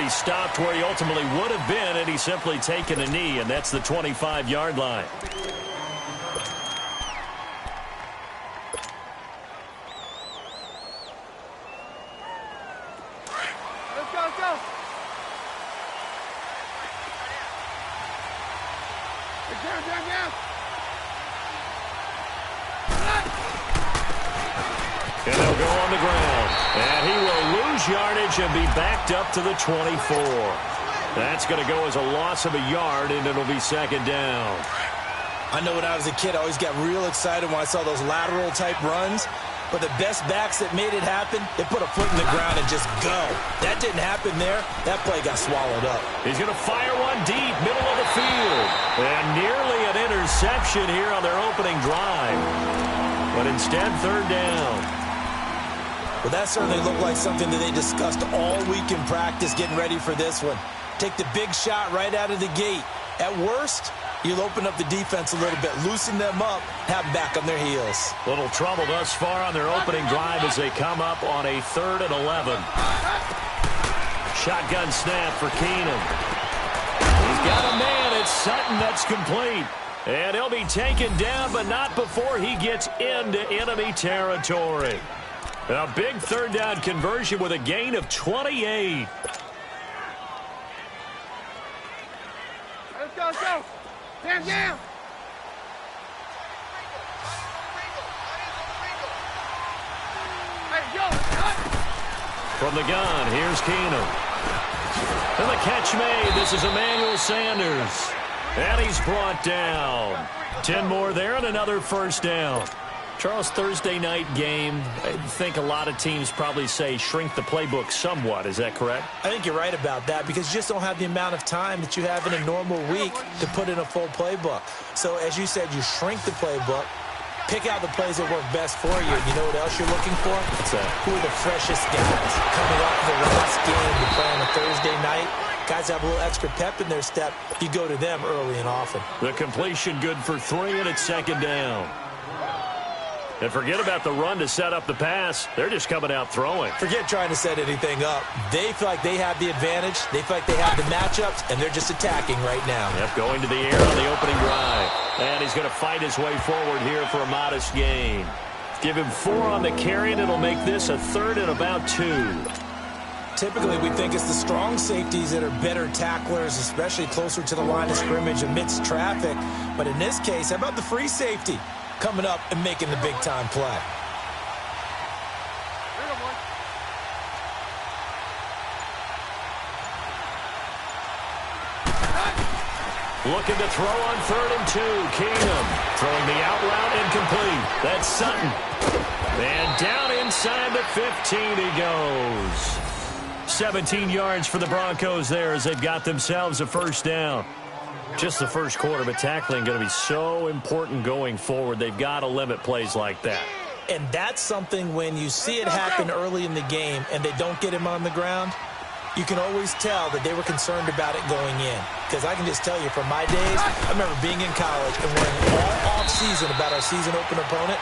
He stopped where he ultimately would have been, and he's simply taken a knee, and that's the 25-yard line. Let's go, let's go. Down. And they'll go on the ground. And he will lose yardage and be backed up to the 24. That's going to go as a loss of a yard, and it'll be second down. I know when I was a kid, I always got real excited when I saw those lateral-type runs. But the best backs that made it happen, they put a foot in the ground and just go. That didn't happen there. That play got swallowed up. He's going to fire one deep, middle of the field. And nearly an interception here on their opening drive. But instead, third down. Well, that certainly looked like something that they discussed all week in practice getting ready for this one. Take the big shot right out of the gate. At worst, you'll open up the defense a little bit, loosen them up, have them back on their heels. Little trouble thus far on their opening drive as they come up on a 3rd and 11. Shotgun snap for Keenum. He's got a man. It's Sutton that's complete. And he'll be taken down, but not before he gets into enemy territory. A big third down conversion with a gain of 28. Let's go. Down. Hey, yo, From the gun, here's Keenum. And the catch made. This is Emmanuel Sanders. And he's brought down. 10 more there and another first down. Charles, Thursday night game, I think a lot of teams probably say shrink the playbook somewhat. Is that correct? I think you're right about that because you just don't have the amount of time that you have in a normal week to put in a full playbook. So, as you said, you shrink the playbook, pick out the plays that work best for you. You know what else you're looking for? What's that? Who are the freshest guys coming off the last game to play on a Thursday night? Guys have a little extra pep in their step. You go to them early and often. The completion good for 3, and it's second down. And forget about the run to set up the pass. They're just coming out throwing. Forget trying to set anything up. They feel like they have the advantage. They feel like they have the matchups, and they're just attacking right now. Yep, going to the air on the opening drive. And he's going to fight his way forward here for a modest gain. Give him 4 on the carry, and it'll make this a 3rd and about 2. Typically, we think it's the strong safeties that are better tacklers, especially closer to the line of scrimmage amidst traffic. But in this case, how about the free safety coming up and making the big-time play? Looking to throw on 3rd and 2. Keenum throwing the out route incomplete. That's Sutton. And down inside the 15 he goes. 17 yards for the Broncos there as they've got themselves a first down. Just the first quarter, but tackling going to be so important going forward. They've got to limit plays like that. And that's something when you see it happen early in the game and they don't get him on the ground, you can always tell that they were concerned about it going in. Because I can just tell you from my days, I remember being in college and worrying all off-season about our season open opponent,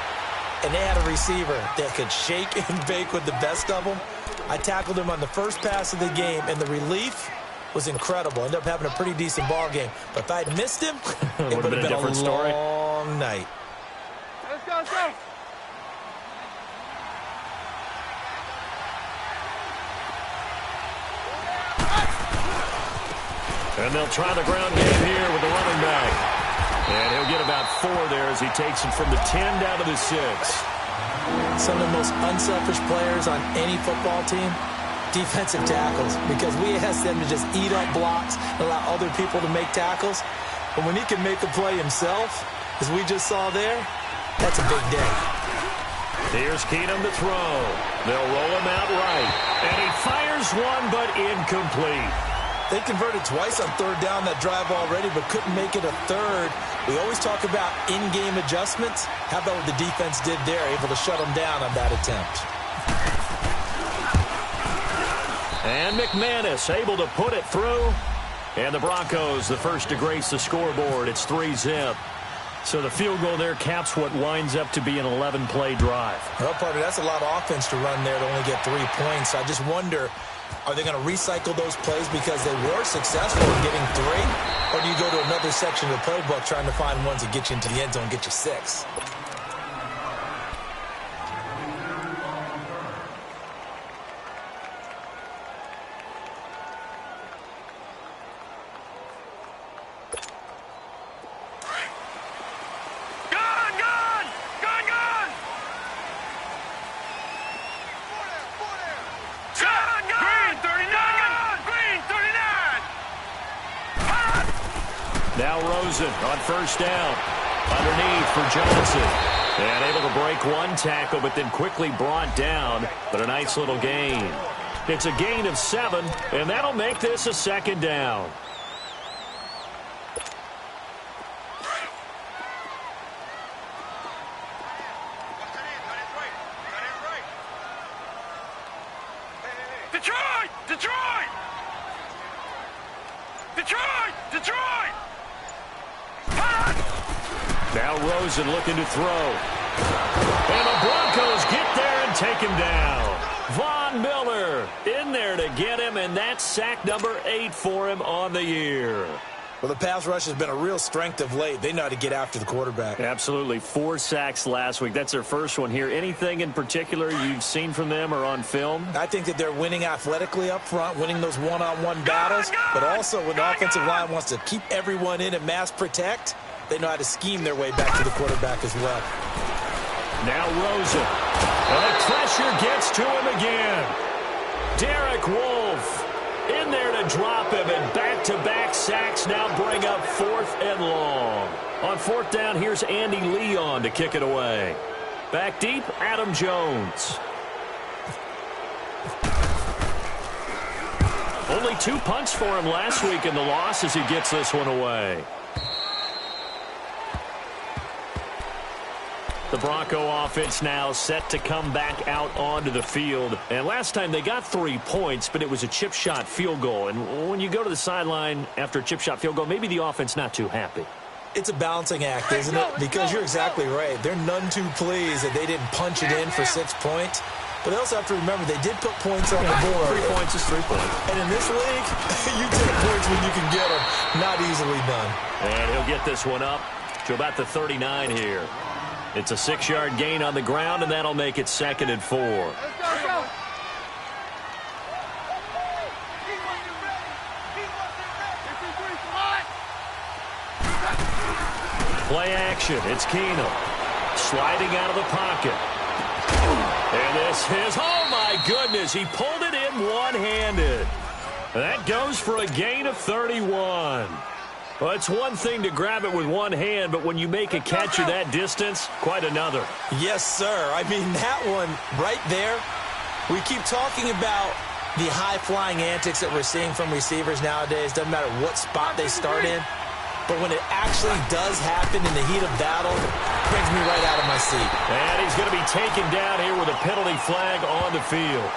and they had a receiver that could shake and bake with the best of them. I tackled him on the first pass of the game, and the relief was incredible. Ended up having a pretty decent ball game. But if I had missed him, it would have been a different story. Long night. Let's go. And they'll try the ground game here with the running back. And he'll get about 4 there as he takes it from the 10 down to the 6. Some of the most unselfish players on any football team, defensive tackles, because we ask them to just eat up blocks and allow other people to make tackles. But when he can make a play himself, as we just saw there, that's a big day. Here's Keenum to throw. They'll roll him out right. And he fires one, but incomplete. They converted twice on 3rd down that drive already, but couldn't make it a 3rd. We always talk about in-game adjustments. How about what the defense did there, able to shut them down on that attempt. And McManus able to put it through. And the Broncos, the first to grace the scoreboard. It's 3-zip. So the field goal there caps what winds up to be an 11-play drive. Well, partner, that's a lot of offense to run there to only get 3 points. I just wonder Are they going to recycle those plays because they were successful in getting 3? Or do you go to another section of the playbook trying to find ones that get you into the end zone and get you 6? Now Rosen on first down. Underneath for Johnson. And able to break one tackle, but then quickly brought down. But a nice little gain. It's a gain of 7, and that'll make this a second down. Detroit! Detroit! Detroit! Detroit! Now Rosen looking to throw. And the Broncos get there and take him down. Von Miller in there to get him, and that's sack number 8 for him on the year. Well, the pass rush has been a real strength of late. They know how to get after the quarterback. Absolutely. 4 sacks last week. That's their first one here. Anything in particular you've seen from them or on film? I think that they're winning athletically up front, winning those one-on-one battles, but also when the offensive line wants to keep everyone in and mass protect, they know how to scheme their way back to the quarterback as well. Now Rosen. And the pressure gets to him again. Derek Wolfe in there to drop him, and back-to-back sacks now bring up 4th and long. On 4th down, here's Andy Leon to kick it away. Back deep, Adam Jones. Only 2 punts for him last week in the loss as he gets this one away. The Bronco offense now set to come back out onto the field. And last time they got 3 points, but it was a chip shot field goal. And when you go to the sideline after a chip shot field goal, maybe the offense not too happy. It's a balancing act, isn't it? Because you're exactly right. They're none too pleased that they didn't punch it in for 6 points. But they also have to remember they did put points on the board. 3 points is 3 points. And in this league, you take points when you can get them. Not easily done. And he'll get this one up to about the 39 here. It's a 6-yard gain on the ground, and that'll make it 2nd and 4. Let's go. Play action. It's Keenum sliding out of the pocket. And this is, oh my goodness, he pulled it in one-handed. That goes for a gain of 31. Well, it's one thing to grab it with one hand, but when you make a catch of that distance, quite another. Yes, sir. I mean, that one right there, we keep talking about the high-flying antics that we're seeing from receivers nowadays. Doesn't matter what spot they start in. But when it actually does happen in the heat of battle, it brings me right out of my seat. And he's going to be taken down here with a penalty flag on the field.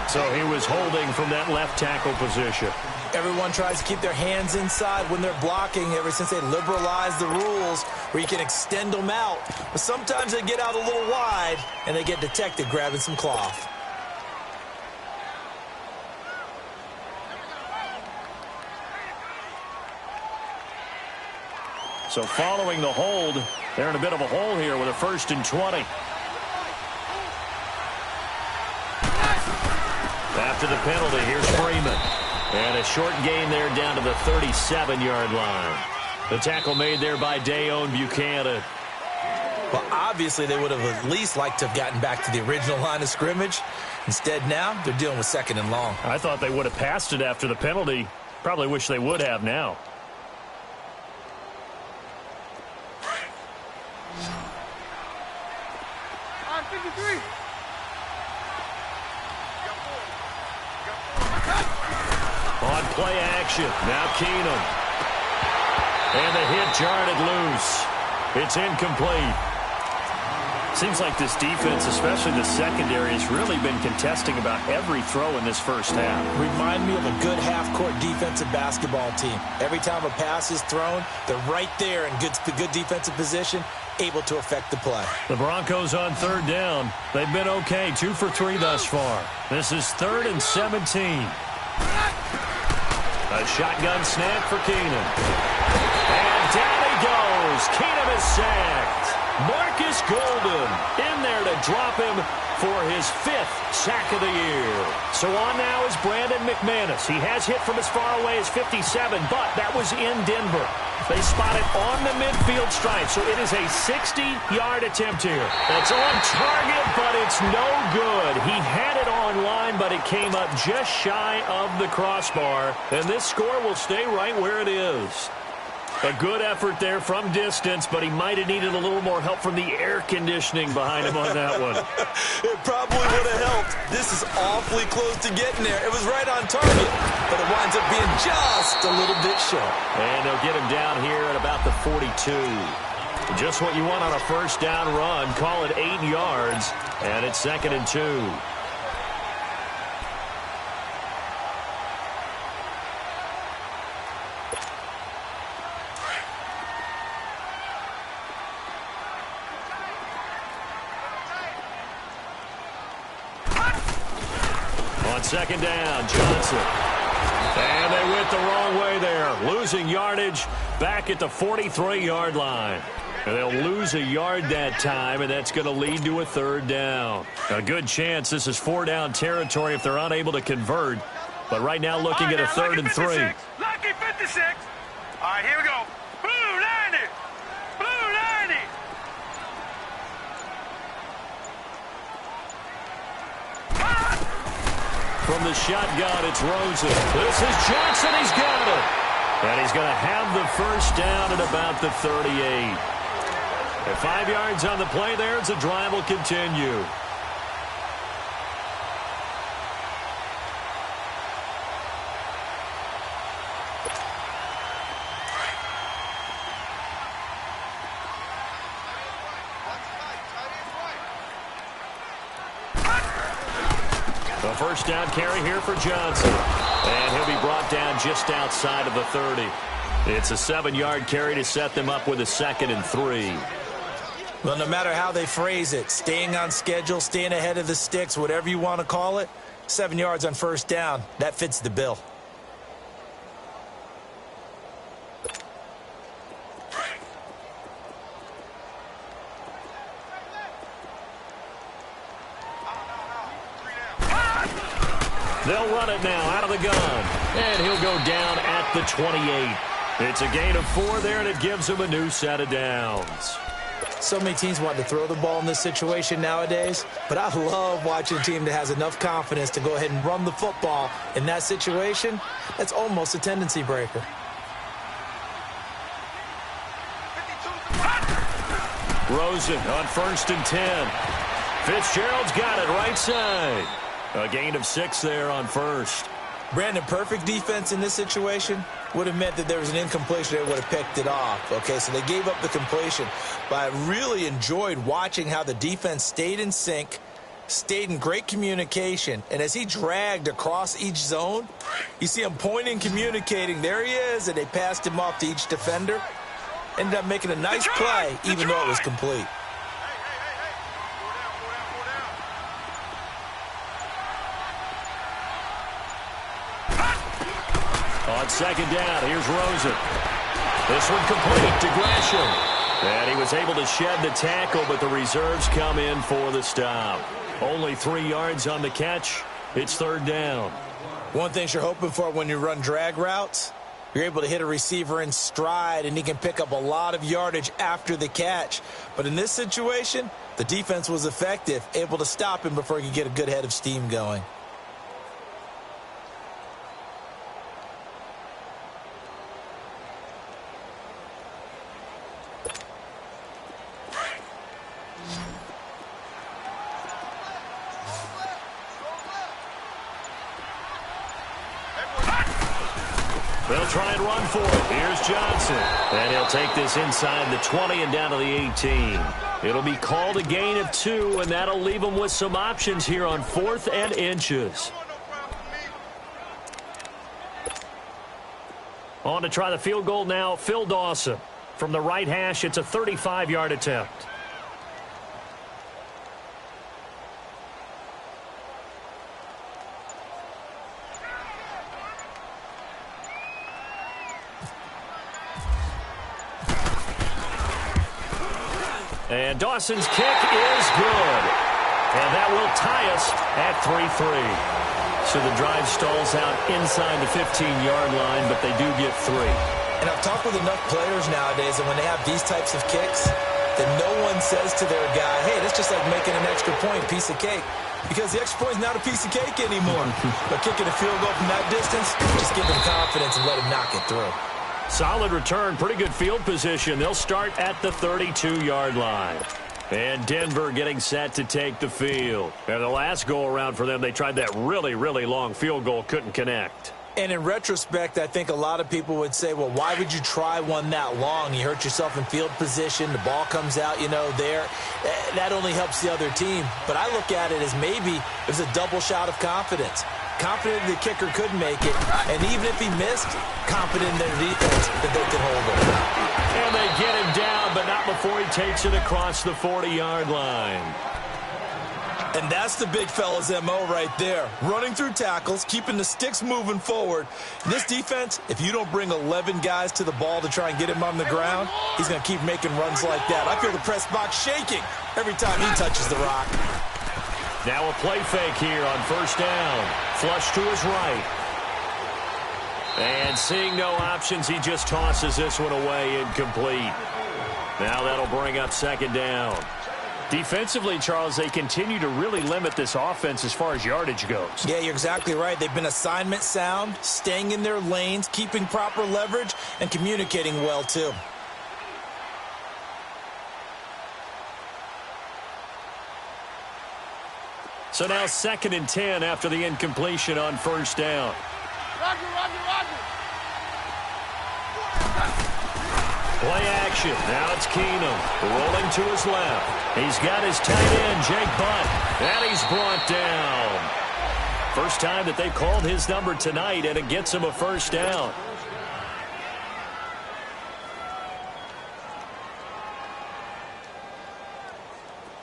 So he was holding from that left tackle position. Everyone tries to keep their hands inside when they're blocking ever since they liberalized the rules where you can extend them out. But sometimes they get out a little wide and they get detected grabbing some cloth. So following the hold, they're in a bit of a hole here with a 1st and 20. After the penalty, here's Freeman. And a short gain there down to the 37-yard line. The tackle made there by Dayon Buchanan. Well, obviously they would have at least liked to have gotten back to the original line of scrimmage. Instead now, they're dealing with 2nd and long. I thought they would have passed it after the penalty. Probably wish they would have now. On play action, now Keenum. And the hit jarred it loose. It's incomplete. Seems like this defense, especially the secondary, has really been contesting about every throw in this first half. Remind me of a good half-court defensive basketball team. Every time a pass is thrown, they're right there in good defensive position, able to affect the play. The Broncos on third down. They've been okay, 2 for 3 thus far. This is 3rd and 17. A shotgun snap for Keenum. And down he goes. Keenum is sacked. Marcus Golden in there to drop him for his 5th sack of the year. So on now is Brandon McManus. He has hit from as far away as 57, but that was in Denver. They spot it on the midfield stripe, so it is a 60-yard attempt here. That's on target, but it's no good. He had it on line, but it came up just shy of the crossbar, and this score will stay right where it is. A good effort there from distance, but he might have needed a little more help from the air conditioning behind him on that one. It probably would have helped. This is awfully close to getting there. It was right on target, but it winds up being just a little bit short. And they'll get him down here at about the 42. Just what you want on a first down run. Call it 8 yards, and it's 2nd and 2. On 2nd down, Johnson. And they went the wrong way there. Losing yardage back at the 43-yard line. And they'll lose a yard that time, and that's going to lead to a 3rd down. A good chance this is 4-down territory if they're unable to convert. But right now looking at a 3rd and 3. Lucky 56. All right, here we go. Blue 90. Blue 90. From the shotgun, it's Rosen. This is Johnson. He's got it. And he's going to have the first down at about the 38. At 5 yards on the play there, the drive will continue. A first down carry here for Johnson. And he'll be brought down just outside of the 30. It's a 7-yard carry to set them up with a 2nd and 3. Well, no matter how they phrase it, staying on schedule, staying ahead of the sticks, whatever you want to call it, 7 yards on first down, that fits the bill. They'll run it now out of the gun. And he'll go down at the 28. It's a gain of 4 there, and it gives him a new set of downs. So many teams want to throw the ball in this situation nowadays, but I love watching a team that has enough confidence to go ahead and run the football in that situation. That's almost a tendency breaker. Rosen on 1st and 10. Fitzgerald's got it right side. A gain of 6 there on 1st. Brandon, perfect defense in this situation would have meant that there was an incompletion. They would have picked it off. Okay, so they gave up the completion. But I really enjoyed watching how the defense stayed in sync, stayed in great communication. And as he dragged across each zone, you see him pointing, communicating. There he is, and they passed him off to each defender. Ended up making a nice play, even though it was complete. On 2nd down, here's Rosen. This one complete to Gresham. And he was able to shed the tackle, but the reserves come in for the stop. Only 3 yards on the catch. It's 3rd down. One thing you're hoping for when you run drag routes, you're able to hit a receiver in stride, and he can pick up a lot of yardage after the catch. But in this situation, the defense was effective, able to stop him before he could get a good head of steam going. They'll try and run for it. Here's Johnson. And he'll take this inside the 20 and down to the 18. It'll be called a gain of 2, and that'll leave them with some options here on 4th and inches. On to try the field goal now, Phil Dawson. From the right hash, it's a 35-yard attempt. And Dawson's kick is good. And that will tie us at 3-3. So the drive stalls out inside the 15-yard line, but they do get 3. And I've talked with enough players nowadays, and when they have these types of kicks, that no one says to their guy, hey, that's just like making an extra point, piece of cake. Because the extra point is not a piece of cake anymore. But kicking a field goal from that distance, just give him confidence and let him knock it through. Solid return, pretty good field position. They'll start at the 32-yard line. And Denver getting set to take the field. And the last go-around for them, they tried that really, really long field goal, couldn't connect. And in retrospect, I think a lot of people would say, well, why would you try one that long? You hurt yourself in field position. The ball comes out, there. That only helps the other team. But I look at it as maybe it was a double shot of confidence. Confident the kicker could make it, and even if he missed, confident in their defense that they could hold him. And they get him down, but not before he takes it across the 40-yard line. And that's the big fella's MO right there. Running through tackles, keeping the sticks moving forward. This defense, if you don't bring 11 guys to the ball to try and get him on the ground, he's going to keep making runs like that. I feel the press box shaking every time he touches the rock. Now a play fake here on first down. Flush to his right. And seeing no options, he just tosses this one away incomplete. Now that'll bring up second down. Defensively, Charles, they continue to really limit this offense as far as yardage goes. Yeah, you're exactly right. They've been assignment sound, staying in their lanes, keeping proper leverage, and communicating well, too. So now 2nd and 10 after the incompletion on first down. Roger. Play action. Now it's Keenum rolling to his left. He's got his tight end, Jake Butt, and he's brought down. First time that they've called his number tonight, and it gets him a first down.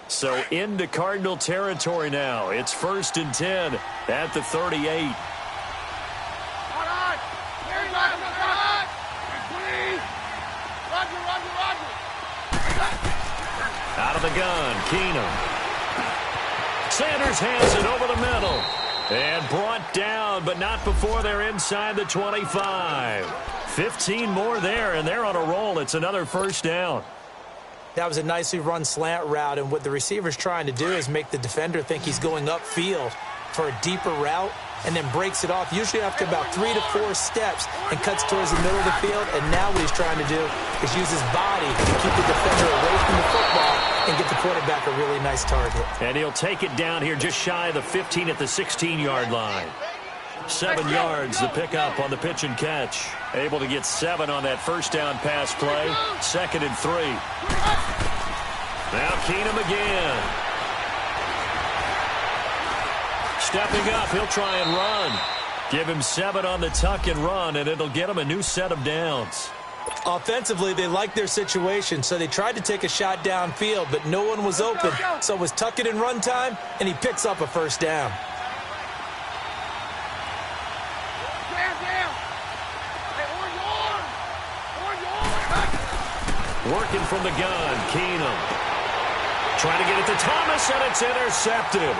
So into Cardinal territory now. It's 1st and 10 at the 38. Out of the gun, Keenum. Sanders hands it over the middle. And brought down, but not before they're inside the 25. 15 more there, and they're on a roll. It's another first down. That was a nicely run slant route, and what the receiver's trying to do is make the defender think he's going upfield for a deeper route, and then breaks it off, usually after about 3 to 4 steps, and cuts towards the middle of the field. And now what he's trying to do is use his body to keep the defender away from the football and get the quarterback a really nice target. And he'll take it down here just shy of the 15 at the 16-yard line. 7 yards, the pickup on the pitch and catch. Able to get 7 on that first down pass play. 2nd and 3. Now Keenum again. Stepping up, he'll try and run. Give him 7 on the tuck and run, and it'll get him a new set of downs. Offensively, they liked their situation, so they tried to take a shot downfield, but no one was open. So it was tuck it and run time, and he picks up a first down. Working from the gun, Keenum. Trying to get it to Thomas, and it's intercepted.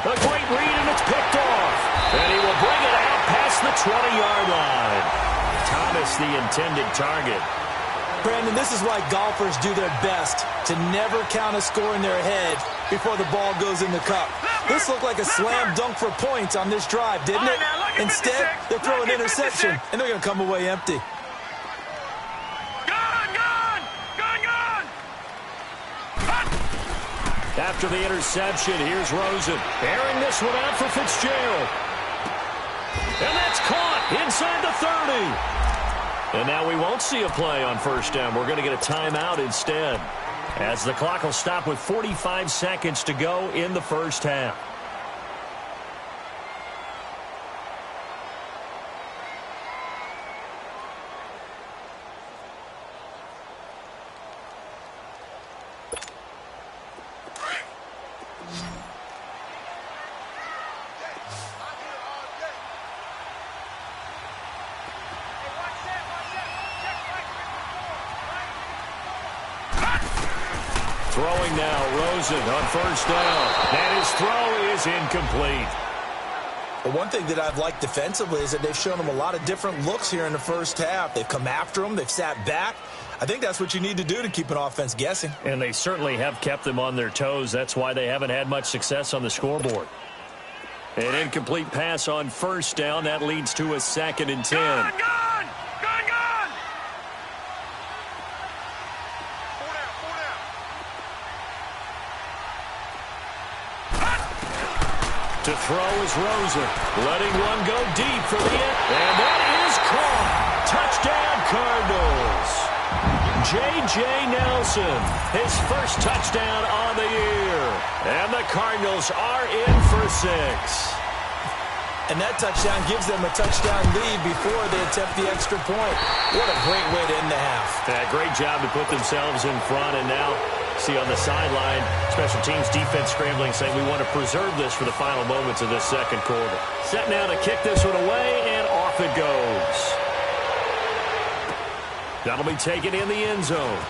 A great read, and it's picked off. And he will bring it out past the 20-yard line. Thomas, the intended target. Brandon, this is why golfers do their best to never count a score in their head before the ball goes in the cup. This looked like a slam dunk for points on this drive, didn't it? Instead, they're throwing an interception, and they're going to come away empty. After the interception, here's Rosen. Airing this one out for Fitzgerald. And that's caught inside the 30. And now we won't see a play on first down. We're going to get a timeout instead. as the clock will stop with 45 seconds to go in the first half. Throwing now, Rosen on first down. And his throw is incomplete. Well, one thing that I've liked defensively is that they've shown him a lot of different looks here in the first half. They've come after him. They've sat back. I think that's what you need to do to keep an offense guessing. And they certainly have kept them on their toes. That's why they haven't had much success on the scoreboard. An incomplete pass on first down. That leads to a 2nd and 10. Gone! To throw is Rosen, letting one go deep for the end, and that is caught. Touchdown, Cardinals. J.J. Nelson, his first touchdown on the year, and the Cardinals are in for 6. And that touchdown gives them a touchdown lead before they attempt the extra point. What a great way to end the half. Yeah, great job to put themselves in front, and now see on the sideline, special teams defense scrambling, saying we want to preserve this for the final moments of this second quarter. Set now to kick this one away, and off it goes. That'll be taken in the end zone.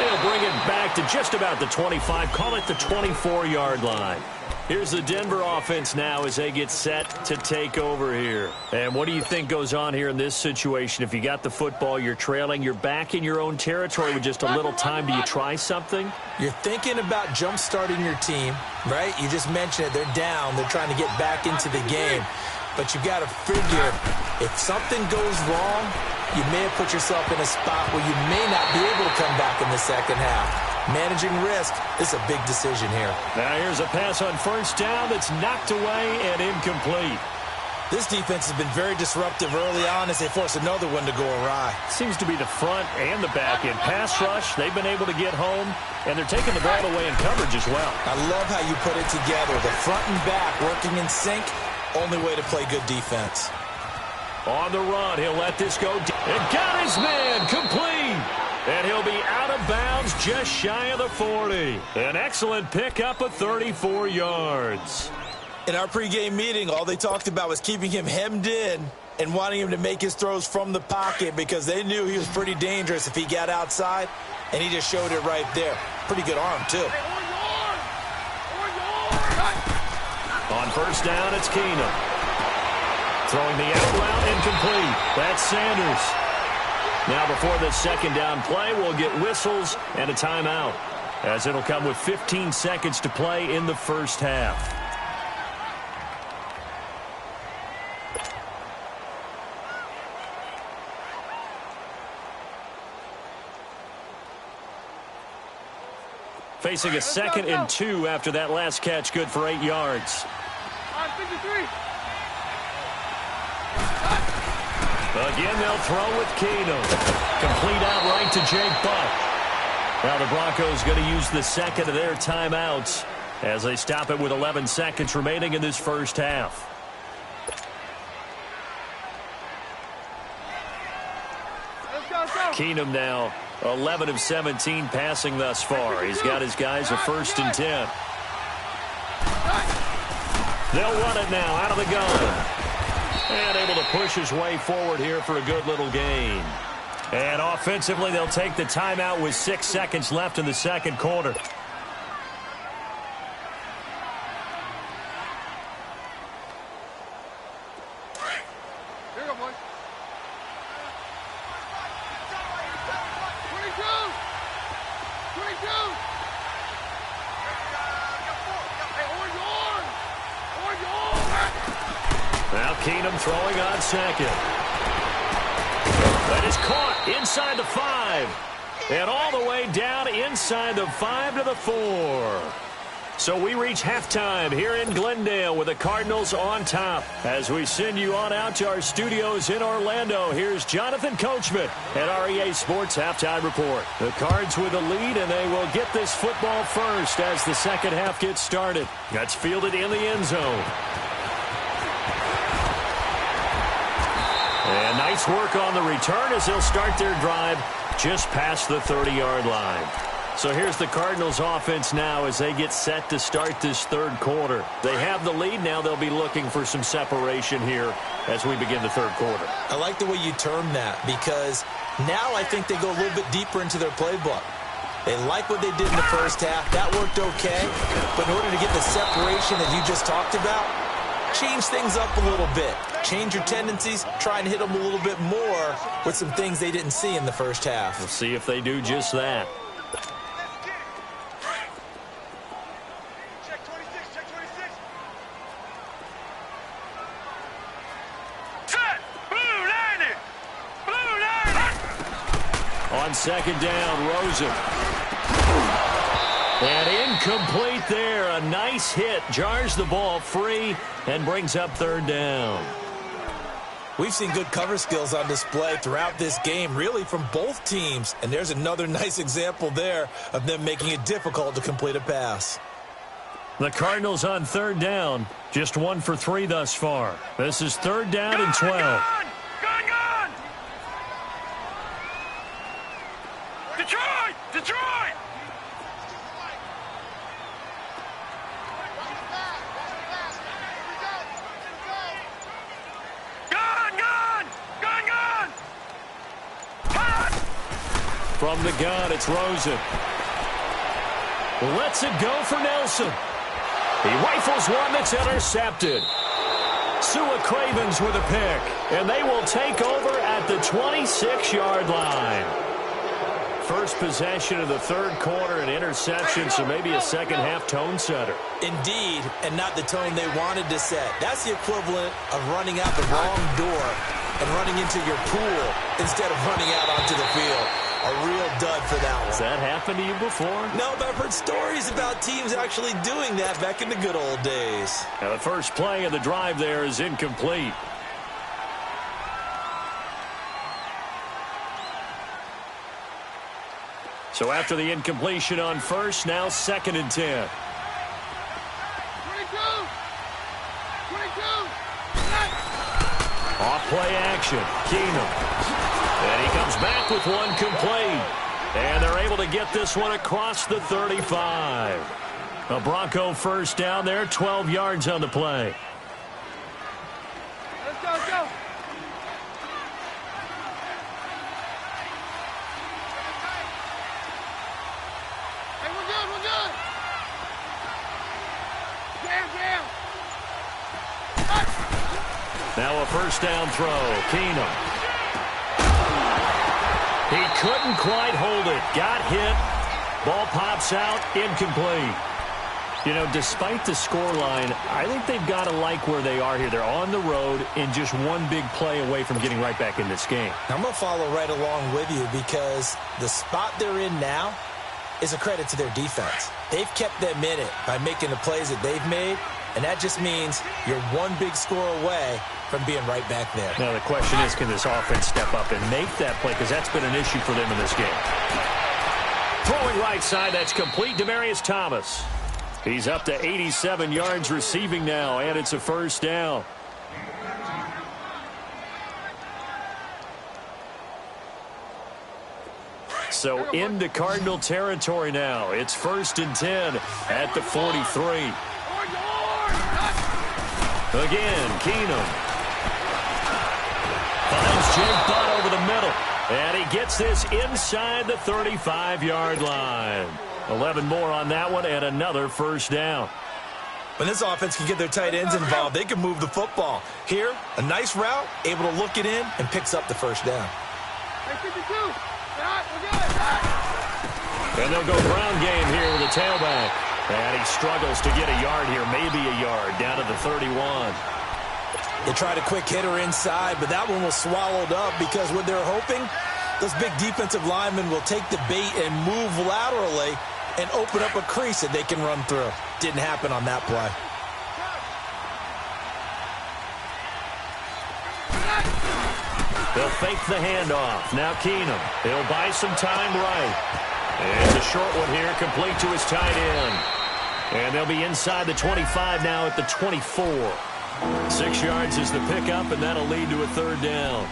They'll bring it back to just about the 25, call it the 24-yard line. Here's the Denver offense now as they get set to take over here. And what do you think goes on here in this situation? If you got the football, you're trailing, you're back in your own territory with just a little time. Do you try something? You're thinking about jump-starting your team, right? You just mentioned it. They're down. They're trying to get back into the game. But you've got to figure, if something goes wrong, you may have put yourself in a spot where you may not be able to come back in the second half. Managing risk is a big decision here. Now here's a pass on first down that's knocked away and incomplete. This defense has been very disruptive early on as they force another one to go awry. Seems to be the front and the back end. Pass rush, they've been able to get home, and they're taking the ball away in coverage as well. I love how you put it together. The front and back working in sync, only way to play good defense. On the run, he'll let this go. And got his man complete. And he'll be out of bounds just shy of the 40. An excellent pickup of 34 yards. In our pregame meeting, all they talked about was keeping him hemmed in and wanting him to make his throws from the pocket because they knew he was pretty dangerous if he got outside, and he just showed it right there. Pretty good arm, too. On first down, it's Keenum. Throwing the out route incomplete. That's Sanders. Now before the second down play, we'll get whistles and a timeout, as it'll come with 15 seconds to play in the first half. Facing a 2nd and 2 after that last catch, good for 8 yards. Again, they'll throw with Keenum. Complete out right to Jake Buck. Now the Broncos going to use the second of their timeouts as they stop it with 11 seconds remaining in this first half. Keenum now 11 of 17 passing thus far. He's got his guys a 1st and 10. They'll run it now out of the gun. And able to push his way forward here for a good little gain. And offensively, they'll take the timeout with 6 seconds left in the second quarter. Here you go, boys. 22! Now Keenum throwing on second. That is caught inside the 5. And all the way down inside the 5 to the 4. So we reach halftime here in Glendale with the Cardinals on top. As we send you on out to our studios in Orlando, here's Jonathan Coachman at REA Sports Halftime Report. The Cards with a lead, and they will get this football first as the second half gets started. That's fielded in the end zone. And nice work on the return as they'll start their drive just past the 30-yard line. So here's the Cardinals offense now as they get set to start this third quarter. They have the lead. Now they'll be looking for some separation here as we begin the third quarter. I like the way you term that because now I think they go a little bit deeper into their playbook. They like what they did in the first half. That worked okay. But in order to get the separation that you just talked about, change things up a little bit. Change your tendencies. Try and hit them a little bit more with some things they didn't see in the first half. We'll see if they do just that. On second down, Rosen. And incomplete there. A nice hit. Jars the ball free and brings up third down. We've seen good cover skills on display throughout this game, really from both teams. And there's another nice example there of them making it difficult to complete a pass. The Cardinals on third down. Just 1 for 3 thus far. This is third down and 12. Gone! Detroit! Detroit! Gone! From the gun, it's Rosen. Lets it go for Nelson. He rifles one that's intercepted. Sua Cravens with a pick, and they will take over at the 26-yard line. First possession of the third quarter, an interception, so maybe a second-half tone setter. Indeed, and not the tone they wanted to set. That's the equivalent of running out the wrong door and running into your pool instead of running out onto the field. A real dud for that one. Has that happened to you before? No, but I've heard stories about teams actually doing that back in the good old days. Now the first play of the drive there is incomplete. So after the incompletion on first, now second and 10. 22! Off play action. Keenum. And he comes back with one complete. And they're able to get this one across the 35. A Bronco first down there, 12 yards on the play. Let's go! Hey, we're good! Jam! Now a first down throw. Keenum. He couldn't quite hold it. Got hit. Ball pops out. Incomplete. You know, despite the scoreline, I think they've got to like where they are here. They're on the road and just one big play away from getting right back in this game. I'm going to follow right along with you because the spot they're in now is a credit to their defense. They've kept them in it by making the plays that they've made, and that just means you're one big score away from being right back there. Now the question is, can this offense step up and make that play? Because that's been an issue for them in this game. Throwing right side, that's complete. Demaryius Thomas. He's up to 87 yards receiving now, and it's a first down. So into Cardinal territory now. It's first and 10 at the 43. Again, Keenum. Finds Jake Butt over the middle. And he gets this inside the 35-yard line. 11 more on that one and another first down. When this offense can get their tight ends involved, they can move the football. Here, a nice route, able to look it in, and picks up the first down. And they'll go ground game here with a tailback. And he struggles to get a yard here, maybe a yard, down to the 31. They tried a quick hitter inside, but that one was swallowed up because what they're hoping, those big defensive linemen will take the bait and move laterally and open up a crease that they can run through. Didn't happen on that play. They'll fake the handoff. Now Keenum. He'll buy some time right. And a short one here, complete to his tight end. And they'll be inside the 25 now at the 24. 6 yards is the pickup, and that'll lead to a third down.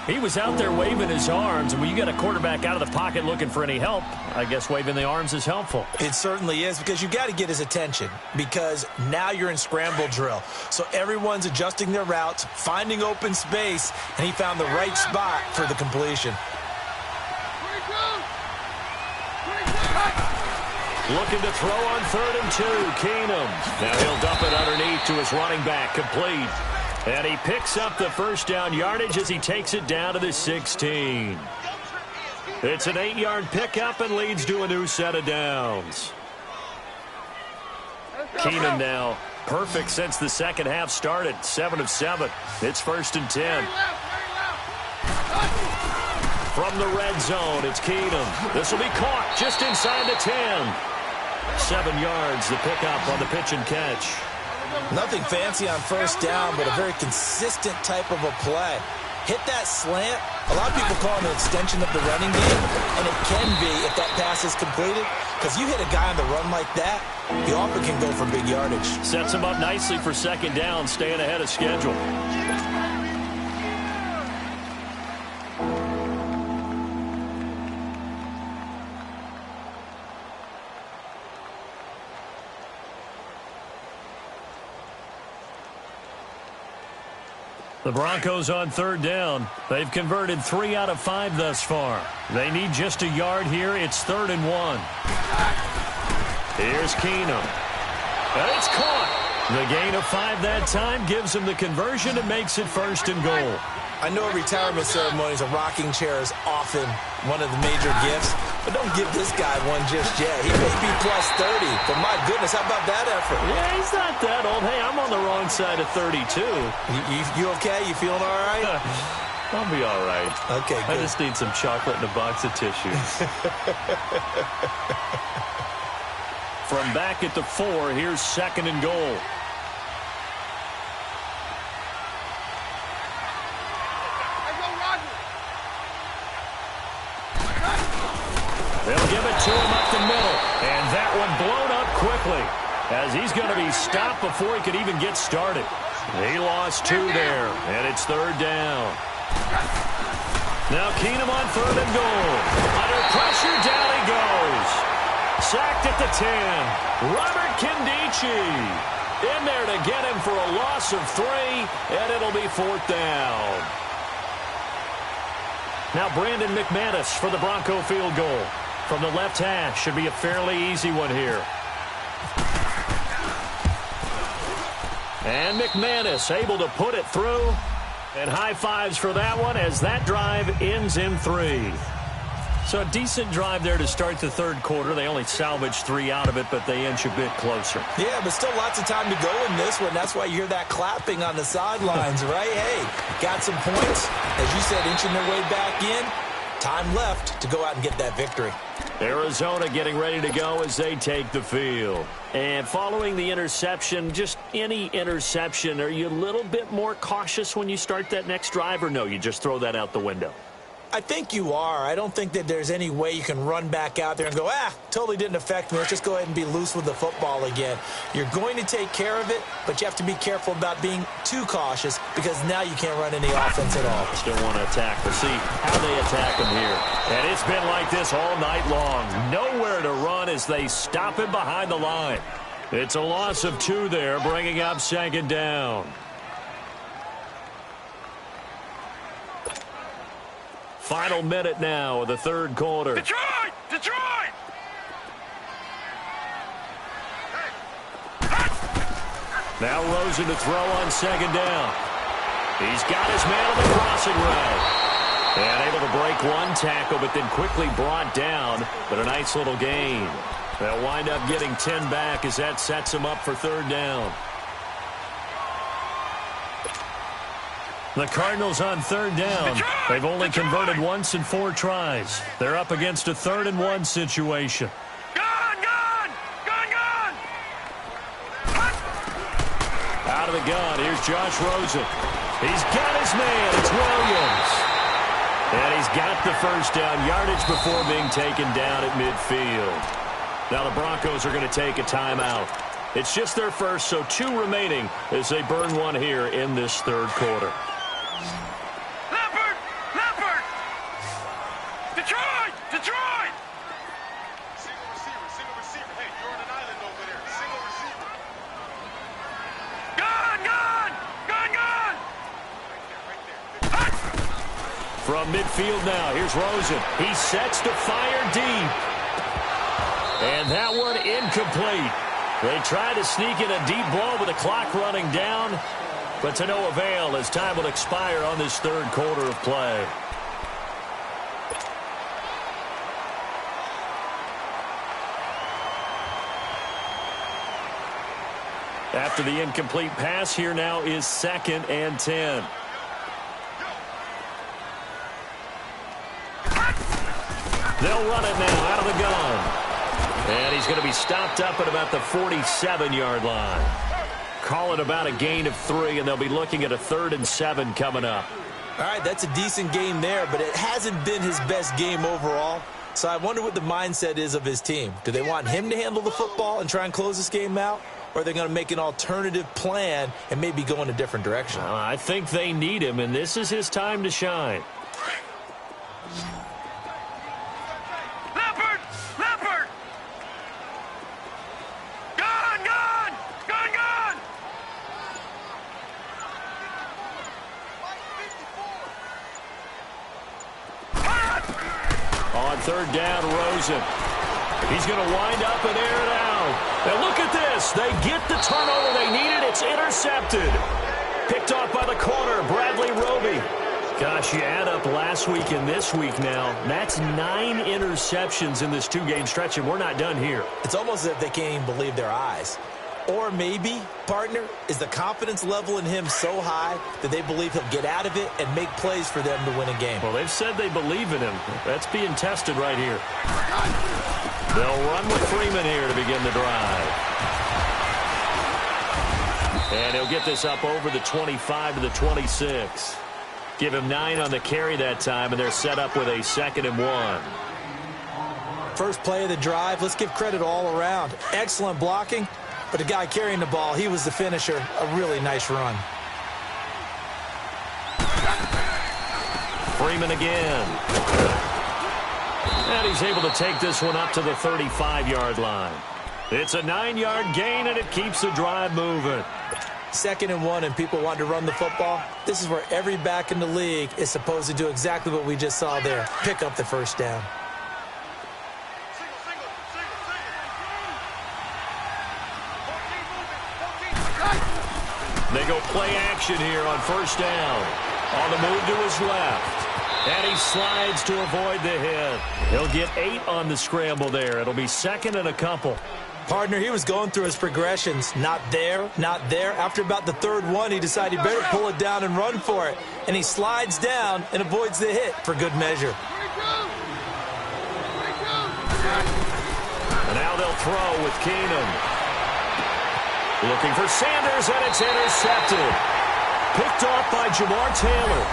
He was out there waving his arms, and when you got a quarterback out of the pocket looking for any help, I guess waving the arms is helpful. It certainly is, because you got to get his attention, because now you're in scramble drill. So everyone's adjusting their routes, finding open space, and he found the right spot for the completion. Looking to throw on 3rd and 2. Keenum. Now he'll dump it underneath to his running back. Complete. And he picks up the first down yardage as he takes it down to the 16. It's an 8-yard pickup and leads to a new set of downs. Keenum now perfect since the second half started. 7 of 7. It's 1st and 10. From the red zone, it's Keenum. This will be caught just inside the 10. 7 yards, the pickup on the pitch and catch. Nothing fancy on first down, but a very consistent type of a play. Hit that slant. A lot of people call it an extension of the running game, and it can be if that pass is completed, because you hit a guy on the run like that, he often can go for big yardage. Sets him up nicely for second down, staying ahead of schedule. The Broncos on 3rd down. They've converted 3 out of 5 thus far. They need just a yard here. It's 3rd and 1. Here's Keenum. And it's caught. The gain of 5 that time gives him the conversion and makes it 1st and goal. I know at retirement ceremonies, a rocking chair is often one of the major gifts, but don't give this guy one just yet. He may be plus 30, but my goodness, how about that effort? Yeah, he's not that old. Hey, I'm on the wrong side of 32. You okay? You feeling all right? I'll be all right. Okay, good. I just need some chocolate and a box of tissues. From back at the 4, here's 2nd and goal. They'll give it to him up the middle. And that one blown up quickly as he's going to be stopped before he could even get started. He lost 2 there, and it's 3rd down. Now Keenum on 3rd and goal. Under pressure, down he goes. Sacked at the 10. Robert Kindici in there to get him for a loss of 3, and it'll be 4th down. Now Brandon McManus for the Bronco field goal. From the left hash, should be a fairly easy one here. And McManus able to put it through. And high fives for that one as that drive ends in 3. So a decent drive there to start the 3rd quarter. They only salvaged 3 out of it, but they inch a bit closer. Yeah, but still lots of time to go in this one. That's why you hear that clapping on the sidelines, right? Hey, got some points. As you said, inching their way back in. Time left to go out and get that victory. Arizona getting ready to go as they take the field. And following the interception, just any interception, are you a little bit more cautious when you start that next drive, or no, you just throw that out the window? I think you are. I don't think that there's any way you can run back out there and go, totally didn't affect me. Let's just go ahead and be loose with the football again. You're going to take care of it, but you have to be careful about being too cautious because now you can't run any offense at all. Still want to attack. We'll see how they attack him here. And it's been like this all night long. Nowhere to run as they stop him behind the line. It's a loss of 2 there, bringing up 2nd down. Final minute now of the 3rd quarter. Detroit! Detroit! Now Rosen to throw on 2nd down. He's got his man on the crossing route. And able to break one tackle, but then quickly brought down. But a nice little gain. They'll wind up getting 10 back as that sets him up for 3rd down. The Cardinals on 3rd down. They've only converted once in 4 tries. They're up against a 3rd and 1 situation. Gone, gun. Here's Josh Rosen. He's got his man. It's Williams. And he's got the first down yardage before being taken down at midfield. Now the Broncos are going to take a timeout. It's just their first, so 2 remaining as they burn one here in this third quarter. Leopard! Leopard! Detroit! Detroit! Single receiver. Hey, you're on an island over there. Single receiver. Gun! Gun! Gun! Gun! Right there. From midfield now, here's Rosen. He sets to fire deep. And that one incomplete. They tried to sneak in a deep ball with the clock running down, but to no avail as time will expire on this third quarter of play. After the incomplete pass, here now is 2nd and 10. They'll run it now out of the gun. And he's going to be stopped up at about the 47-yard line. Call it about a gain of 3, and they'll be looking at a 3rd and 7 coming up. All right, that's a decent game there, but it hasn't been his best game overall. So I wonder what the mindset is of his team. Do they want him to handle the football and try and close this game out? Or are they going to make an alternative plan and maybe go in a different direction? I think they need him, and this is his time to shine. Leopard! Leopard! Gun! Gun! Gun! Gun! On 3rd down, Rosen. He's going to wind up and air it out. And look at this. They get the turnover they needed. It's intercepted. Picked off by the corner, Bradley Roby. Gosh, you add up last week and this week now. That's 9 interceptions in this 2-game stretch, and we're not done here. It's almost as if they can't even believe their eyes. Or maybe, partner, is the confidence level in him so high that they believe he'll get out of it and make plays for them to win a game. Well, they've said they believe in him. That's being tested right here. They'll run with Freeman here to begin the drive. And he'll get this up over the 25 to the 26. Give him 9 on the carry that time, and they're set up with a 2nd and 1. First play of the drive, let's give credit all around. Excellent blocking, but the guy carrying the ball, he was the finisher. A really nice run. Freeman again. And he's able to take this one up to the 35-yard line. It's a 9-yard gain, and it keeps the drive moving. 2nd and 1, and people want to run the football. This is where every back in the league is supposed to do exactly what we just saw there. Pick up the first down. They go play action here on 1st down. On the move to his left. And he slides to avoid the hit. He'll get 8 on the scramble there. It'll be 2nd and a couple. Partner, he was going through his progressions. Not there, not there. After about the 3rd one, he decided he better pull it down and run for it. And he slides down and avoids the hit for good measure. And now they'll throw with Keenum. Looking for Sanders, and it's intercepted. Picked off by Jamar Taylor.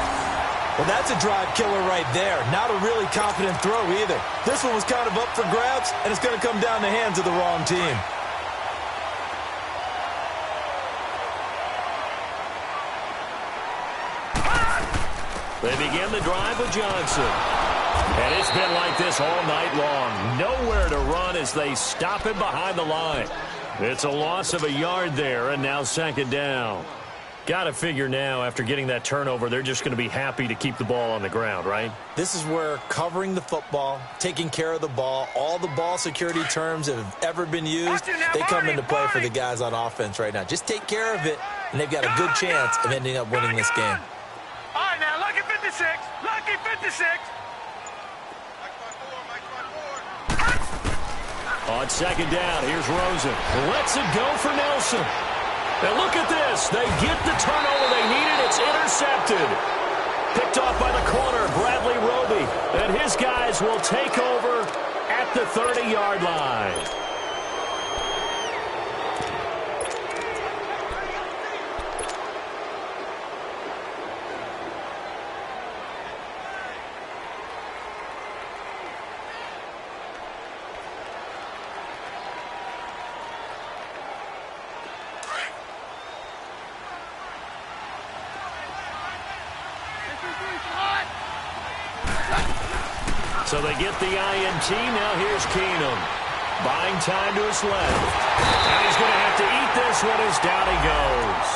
Well, that's a drive killer right there. Not a really confident throw either. This one was kind of up for grabs, and it's going to come down the hands of the wrong team. They begin the drive with Johnson. And it's been like this all night long. Nowhere to run as they stop him behind the line. It's a loss of a yard there, and now 2nd down. Got to figure now, after getting that turnover, they're just going to be happy to keep the ball on the ground, right? This is where covering the football, taking care of the ball, all the ball security terms that have ever been used, they come into play for the guys on offense right now. Just take care of it, and they've got a good chance of ending up winning this game. All right, now, lucky 56. Lucky 56. On 2nd down, here's Rosen. Lets it go for Nelson. And look at this. They get the turnover they needed. It's intercepted. Picked off by the corner, Bradley Roby. And his guys will take over at the 30-yard line. So they get the INT. Now here's Keenum. Buying time to his left. And he's going to have to eat this one as down he goes.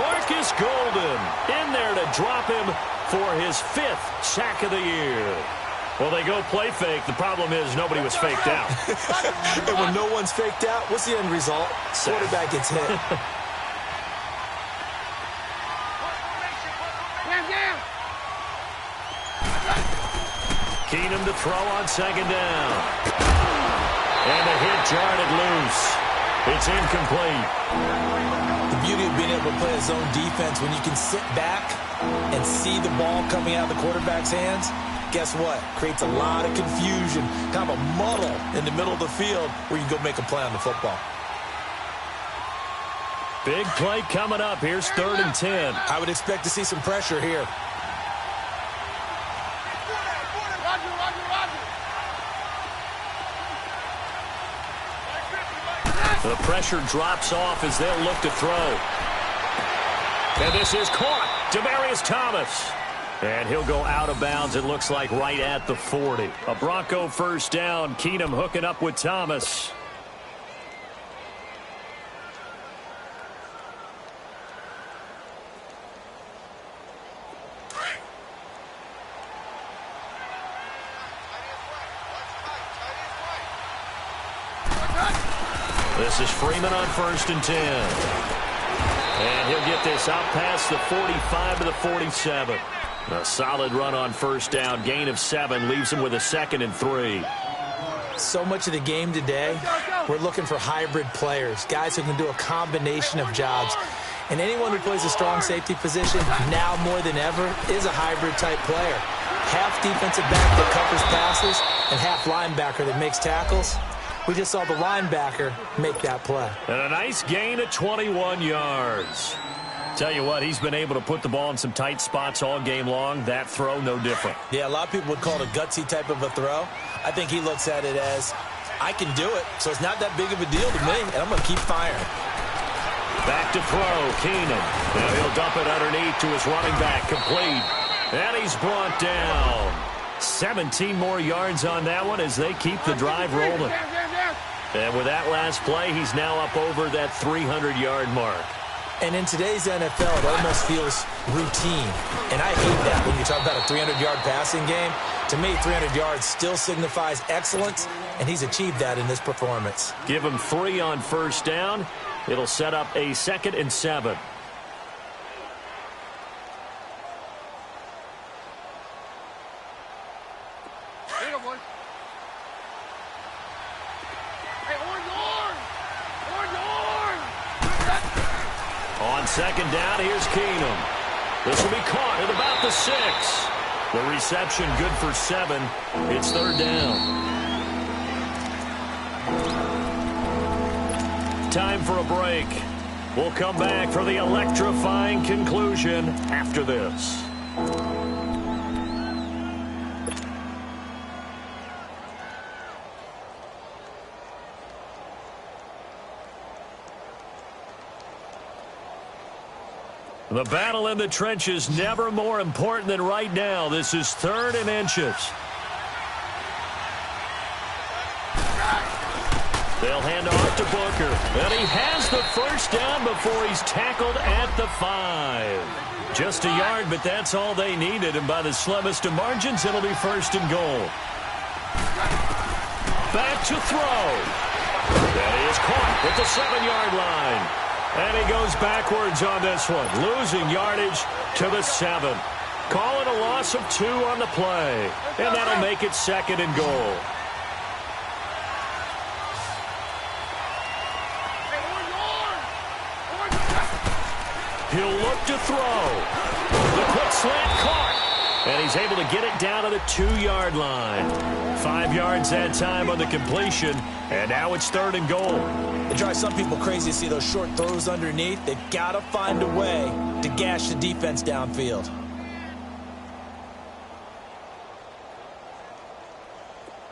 Marcus Golden in there to drop him for his 5th sack of the year. Well, they go play fake. The problem is nobody was faked out. And when no one's faked out, what's the end result? Quarterback gets hit. Keenum to throw on 2nd down. And the hit jarred it loose. It's incomplete. The beauty of being able to play a zone defense when you can sit back and see the ball coming out of the quarterback's hands, guess what? Creates a lot of confusion, kind of a muddle in the middle of the field where you can go make a play on the football. Big play coming up. Here's 3rd and 10. I would expect to see some pressure here. The pressure drops off as they'll look to throw. And this is caught. Demaryius Thomas. And he'll go out of bounds, it looks like, right at the 40. A Bronco 1st down. Keenum hooking up with Thomas. This is Freeman on 1st and 10. And he'll get this out past the 45 to the 47. A solid run on 1st down. Gain of 7 leaves him with a 2nd and 3. So much of the game today, we're looking for hybrid players, guys who can do a combination of jobs. And anyone who plays a strong safety position, now more than ever, is a hybrid-type player. Half defensive back that covers passes and half linebacker that makes tackles. We just saw the linebacker make that play. And a nice gain of 21 yards. Tell you what, he's been able to put the ball in some tight spots all game long. That throw, no different. Yeah, a lot of people would call it a gutsy type of a throw. I think he looks at it as, I can do it, so it's not that big of a deal to me, and I'm going to keep firing. Back to throw, Keenum. Now he'll dump it underneath to his running back, complete. And he's brought down. 17 more yards on that one as they keep the drive rolling. And with that last play, he's now up over that 300-yard mark. And in today's NFL, it almost feels routine. And I hate that when you talk about a 300-yard passing game. To me, 300 yards still signifies excellence, and he's achieved that in this performance. Give him 3 on 1st down. It'll set up a 2nd and 7. On 2nd down, here's Keenum. This will be caught at about the 6. The reception good for 7. It's 3rd down. Time for a break. We'll come back for the electrifying conclusion after this. The battle in the trenches never more important than right now. This is 3rd and inches. They'll hand off to Booker. And he has the 1st down before he's tackled at the 5. Just a yard, but that's all they needed. And by the slimmest of margins, it'll be 1st and goal. Back to throw. That is caught at the 7-yard line. And he goes backwards on this one, losing yardage to the 7. Call it a loss of 2 on the play, and that'll make it 2nd and goal. He'll look to throw. The quick slant caught, and he's able to get it down to the 2-yard line. 5 yards that time on the completion, and now it's 3rd and goal. It drives some people crazy to see those short throws underneath. They've got to find a way to gash the defense downfield.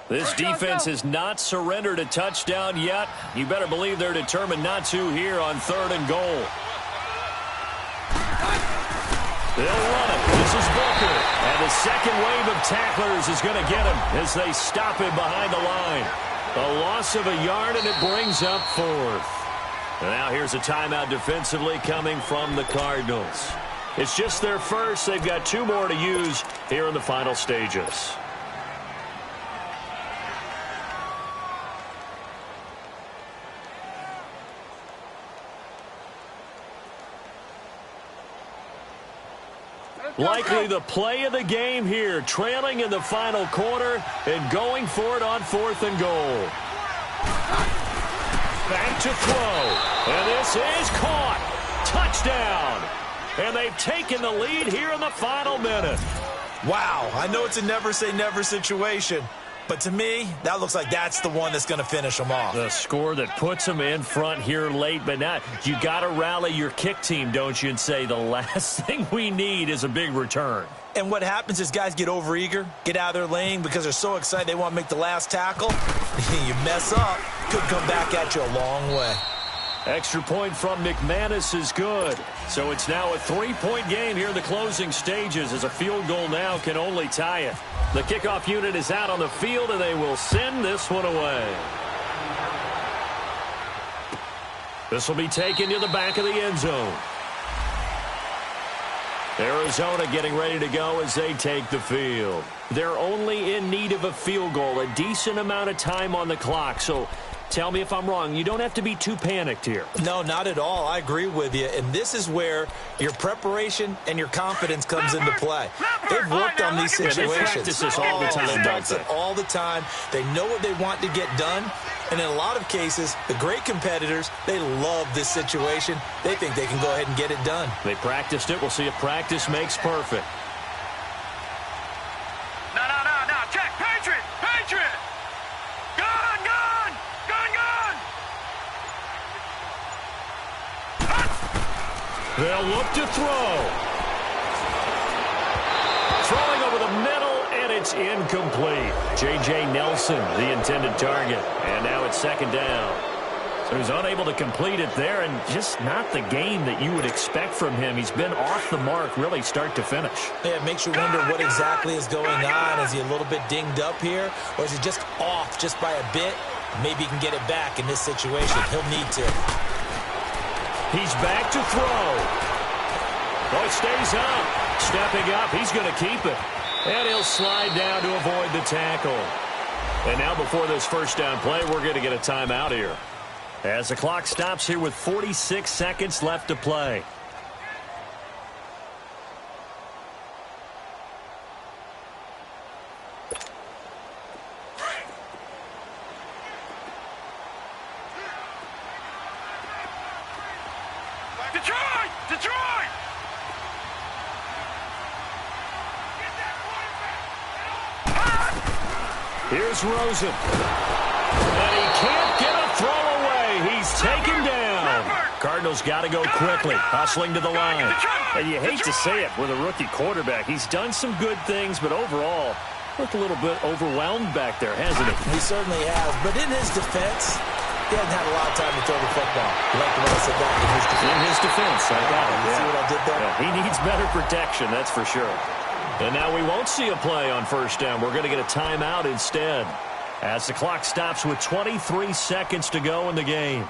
This defense has not surrendered a touchdown yet. You better believe they're determined not to here on 3rd and goal. They'll run it. This is Booker. And the The second wave of tacklers is going to get him as they stop him behind the line. A loss of a yard, and it brings up fourth. And now here's a timeout defensively coming from the Cardinals. It's just their first. They've got 2 more to use here in the final stages. Likely the play of the game here, trailing in the final quarter and going for it on 4th and goal. Back to throw, and this is caught. Touchdown. And they've taken the lead here in the final minute. Wow, I know it's a never-say-never situation, but to me, that looks like that's the one that's going to finish them off. The score that puts them in front here late, but now you got to rally your kick team, don't you, and say the last thing we need is a big return. And what happens is guys get overeager, get out of their lane because they're so excited they want to make the last tackle. You mess up, could come back at you a long way. Extra point from McManus is good. So it's now a 3-point game here in the closing stages as a field goal now can only tie it. The kickoff unit is out on the field, and they will send this one away. This will be taken to the back of the end zone. Arizona getting ready to go as they take the field. They're only in need of a field goal, a decent amount of time on the clock. So tell me if I'm wrong. You don't have to be too panicked here. No, not at all. I agree with you. And this is where your preparation and your confidence comes into play. They've worked on these situations. They practice this all the time, don't they? All the time. They know what they want to get done. And in a lot of cases, the great competitors, they love this situation. They think they can go ahead and get it done. They practiced it. We'll see if practice makes perfect. No. Check. Patriot. Gun. They'll look to throw. Throwing over the middle, and it's incomplete. J.J. Nelson, the intended target. And now it's 2nd down. So he's unable to complete it there, and just not the game that you would expect from him. He's been off the mark, really, start to finish. Yeah, it makes you wonder what exactly is going on. Is he a little bit dinged up here, or is he just off just by a bit? Maybe he can get it back in this situation. He'll need to. He's back to throw. Oh, it stays up. Stepping up, he's going to keep it. And he'll slide down to avoid the tackle. And now before this first down play, we're going to get a timeout here, as the clock stops here with 46 seconds left to play. Detroit! Here's Rosen. And he can't get a throw away. He's taken down. Cardinals got to go quickly, hustling to the line. And you hate to say it with a rookie quarterback. He's done some good things, but overall, looked a little bit overwhelmed back there, hasn't he? He certainly has. But in his defense, he hasn't had a lot of time to throw the football. You like the way I said that? In his defense, I got it. You see what I did there? Yeah, he needs better protection, that's for sure. And now we won't see a play on first down. We're going to get a timeout instead, as the clock stops with 23 seconds to go in the game.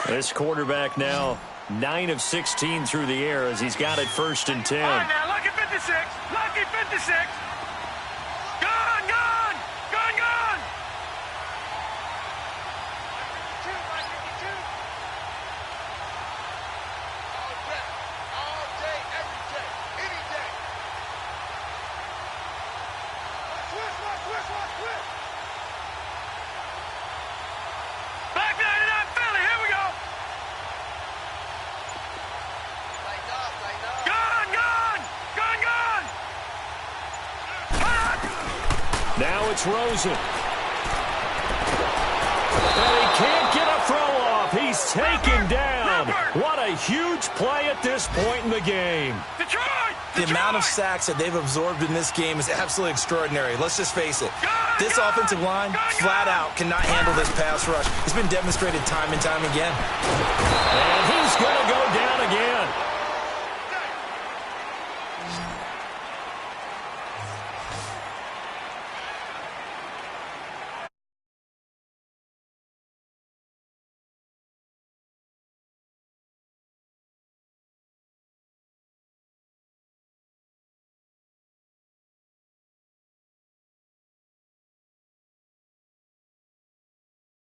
This quarterback now 9 of 16 through the air as he's got it 1st and 10. All right, now, lucky 56. Lucky 56. Gun. All day, every day, any day. Switch. Back 99 Philly. Here we go. Gun. Now it's Rosen. And he can't get a throw off. He's taken down. What a huge play at this point in the game. Detroit. The amount of sacks that they've absorbed in this game is absolutely extraordinary. Let's just face it. This offensive line, flat out, cannot handle this pass rush. It's been demonstrated time and time again.